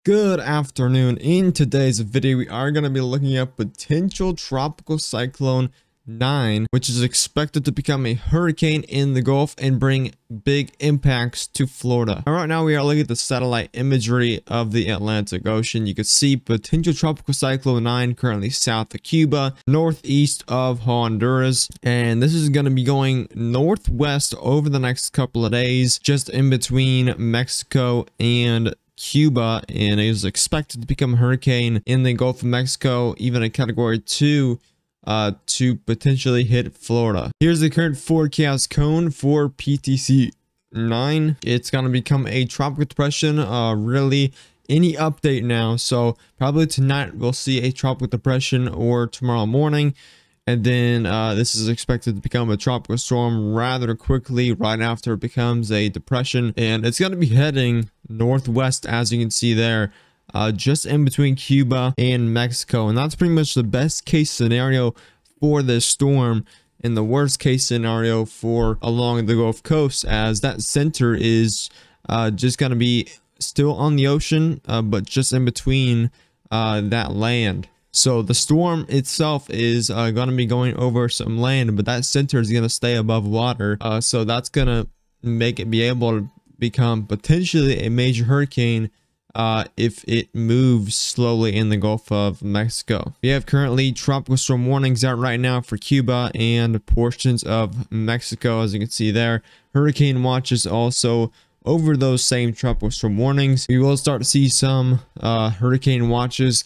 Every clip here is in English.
Good afternoon. In today's video, we are going to be looking at potential tropical cyclone 9, which is expected to become a hurricane in the Gulf and bring big impacts to Florida. All right, now we are looking at the satellite imagery of the Atlantic Ocean. You can see potential tropical cyclone 9 currently south of Cuba, northeast of Honduras, and this is going to be going northwest over the next couple of days, just in between Mexico and Cuba, and it is expected to become a hurricane in the Gulf of Mexico, even a category 2 to potentially hit Florida. Here's the current forecast cone for PTC 9. It's going to become a tropical depression. Really any update now, so probably tonight we'll see a tropical depression or tomorrow morning, and then this is expected to become a tropical storm rather quickly right after it becomes a depression, and it's going to be heading northwest, as you can see there, just in between Cuba and Mexico. And that's pretty much the best case scenario for this storm, and the worst case scenario for along the Gulf Coast, as that center is just going to be still on the ocean, but just in between that land. So the storm itself is going to be going over some land, but that center is going to stay above water. So that's going to make it be able to become potentially a major hurricane if it moves slowly in the Gulf of Mexico. We have currently tropical storm warnings out right now for Cuba and portions of Mexico, as you can see there. Hurricane watches also over those same tropical storm warnings. We will start to see some hurricane watches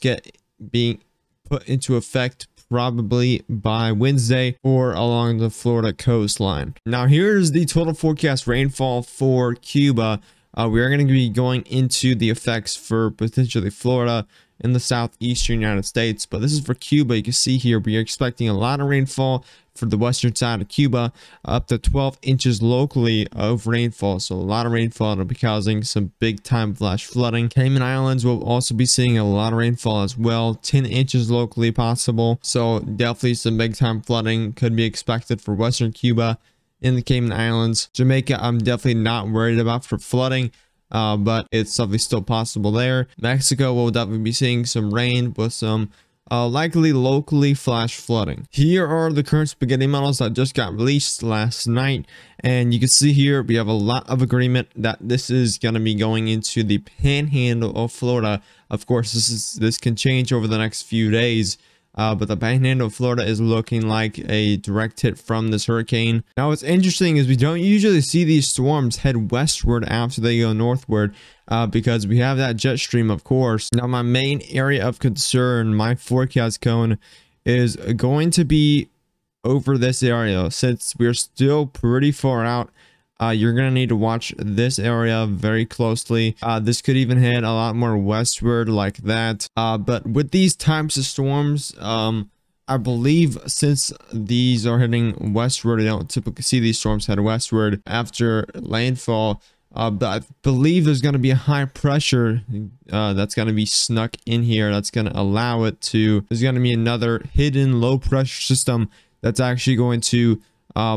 being put into effect probably by Wednesday or along the Florida coastline. Now here's the total forecast rainfall for Cuba. We are going to be going into the effects for potentially Florida in the southeastern United States, but this is for Cuba. You can see here we are expecting a lot of rainfall for the western side of Cuba, up to 12 inches locally of rainfall. So a lot of rainfall will be causing some big time flash flooding. Cayman Islands will also be seeing a lot of rainfall as well, 10 inches locally possible. So definitely some big time flooding could be expected for western Cuba. In the Cayman Islands, Jamaica, I'm definitely not worried about for flooding, but it's definitely still possible there. Mexico will definitely be seeing some rain with some likely locally flash flooding. Here are the current spaghetti models that just got released last night, and you can see here we have a lot of agreement that this is going to be going into the panhandle of Florida. Of course, this can change over the next few days. But the panhandle of Florida is looking like a direct hit from this hurricane. Now what's interesting is we don't usually see these storms head westward after they go northward, because we have that jet stream, of course. Now my main area of concern, my forecast cone, is going to be over this area. Since we're still pretty far out, you're going to need to watch this area very closely. This could even head a lot more westward like that. But with these types of storms, I believe since these are heading westward, I don't typically see these storms head westward after landfall. But I believe there's going to be a high pressure that's going to be snuck in here. That's going to allow it to, there's going to be another hidden low pressure system that's actually going to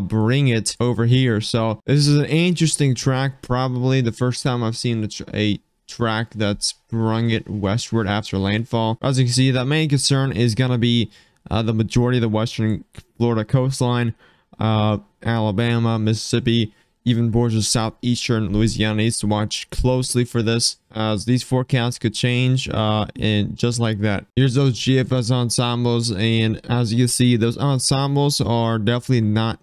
bring it over here. So this is an interesting track, probably the first time I've seen a track that's brought it westward after landfall. As you can see, the main concern is going to be the majority of the western Florida coastline, Alabama, Mississippi, even borders of southeastern Louisiana needs to watch closely for this, as these forecasts could change and just like that. Here's those GFS ensembles, and as you can see, those ensembles are definitely not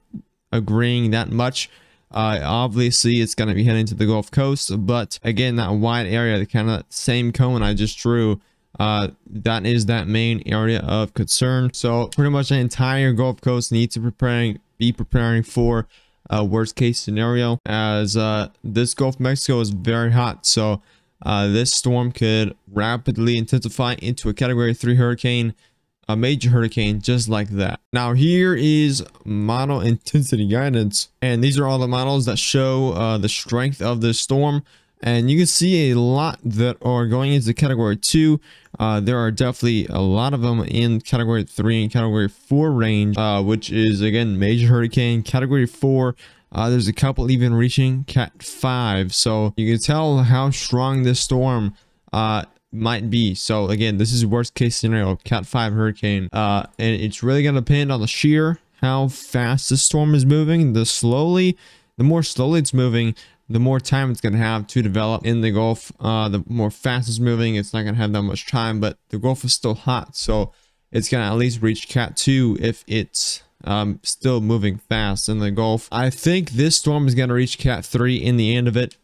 agreeing that much. Obviously it's going to be heading to the Gulf Coast, but again, that wide area, the kind of same cone I just drew, that is that main area of concern. So pretty much the entire Gulf Coast needs to be preparing for worst case scenario, as this Gulf of Mexico is very hot. So this storm could rapidly intensify into a category 3 hurricane, a major hurricane, just like that. Now here is model intensity guidance, and these are all the models that show the strength of this storm. And you can see a lot that are going into category 2. There are definitely a lot of them in category 3 and category 4 range, which is again major hurricane. Category 4, there's a couple even reaching cat 5. So you can tell how strong this storm might be. So again, this is worst case scenario, Cat 5 hurricane. And it's really going to depend on the shear, how fast the storm is moving. The more slowly it's moving, the more time it's going to have to develop in the Gulf. The more fast it's moving, it's not going to have that much time, but the Gulf is still hot. So it's going to at least reach Cat 2 if it's still moving fast in the Gulf. I think this storm is going to reach Cat 3 in the end of it.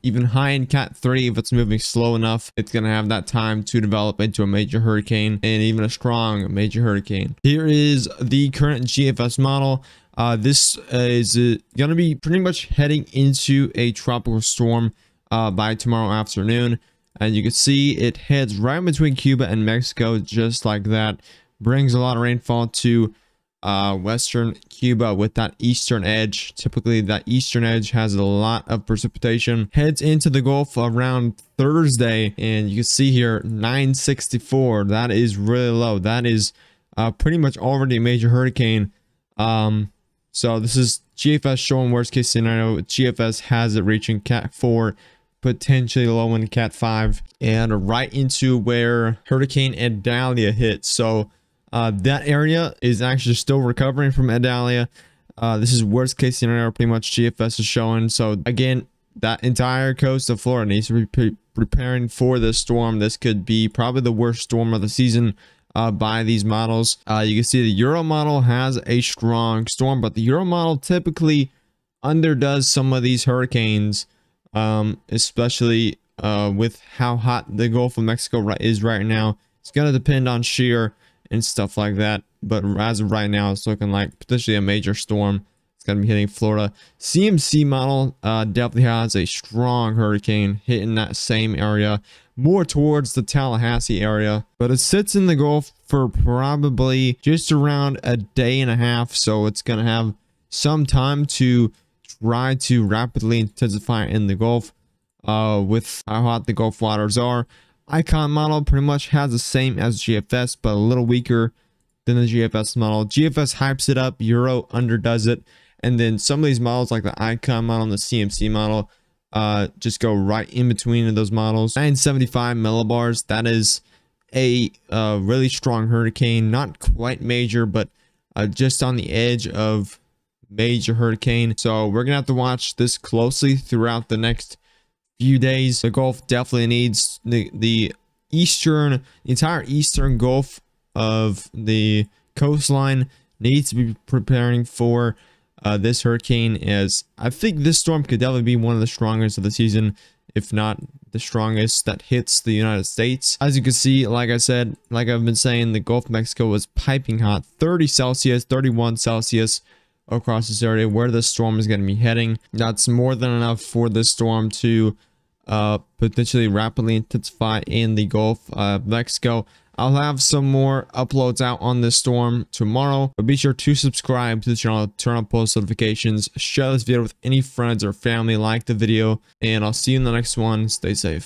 Even high in Cat 3, if it's moving slow enough, it's going to have that time to develop into a major hurricane and even a strong major hurricane. Here is the current GFS model. This is going to be pretty much heading into a tropical storm by tomorrow afternoon. And you can see it heads right between Cuba and Mexico, just like that. Brings a lot of rainfall to western Cuba with that eastern edge. Typically that eastern edge has a lot of precipitation. Heads into the Gulf around Thursday, and you can see here 964. That is really low. That is pretty much already a major hurricane. So this is GFS showing worst case scenario. GFS has it reaching Cat 4, potentially low in Cat 5, and right into where Hurricane Idalia hit. So that area is actually still recovering from Idalia. This is worst case scenario, pretty much GFS is showing. So again, that entire coast of Florida needs to be preparing for this storm. This could be probably the worst storm of the season by these models. You can see the Euro model has a strong storm, but the Euro model typically underdoes some of these hurricanes, especially with how hot the Gulf of Mexico is right now. It's going to depend on shear and stuff like that, but as of right now, it's looking like potentially a major storm. It's going to be hitting Florida. CMC model definitely has a strong hurricane hitting that same area, more towards the Tallahassee area, but it sits in the Gulf for probably just around a day and a half, so it's going to have some time to try to rapidly intensify in the Gulf with how hot the Gulf waters are. Icon model pretty much has the same as GFS, but a little weaker than the GFS model. GFS hypes it up, Euro underdoes it, and then some of these models like the Icon model and the CMC model just go right in between of those models. 975 millibars, that is a really strong hurricane, not quite major, but just on the edge of major hurricane. So we're gonna have to watch this closely throughout the next few days. The Gulf definitely needs the entire eastern Gulf of the coastline needs to be preparing for this hurricane, as I think this storm could definitely be one of the strongest of the season, if not the strongest that hits the United States. As you can see, like I said, like I've been saying, the Gulf of Mexico was piping hot, 30 Celsius, 31 Celsius across this area where the storm is going to be heading. That's more than enough for this storm to potentially rapidly intensify in the Gulf of Mexico. I'll have some more uploads out on this storm tomorrow, but be sure to subscribe to the channel, turn on post notifications, share this video with any friends or family, like the video, and I'll see you in the next one. Stay safe.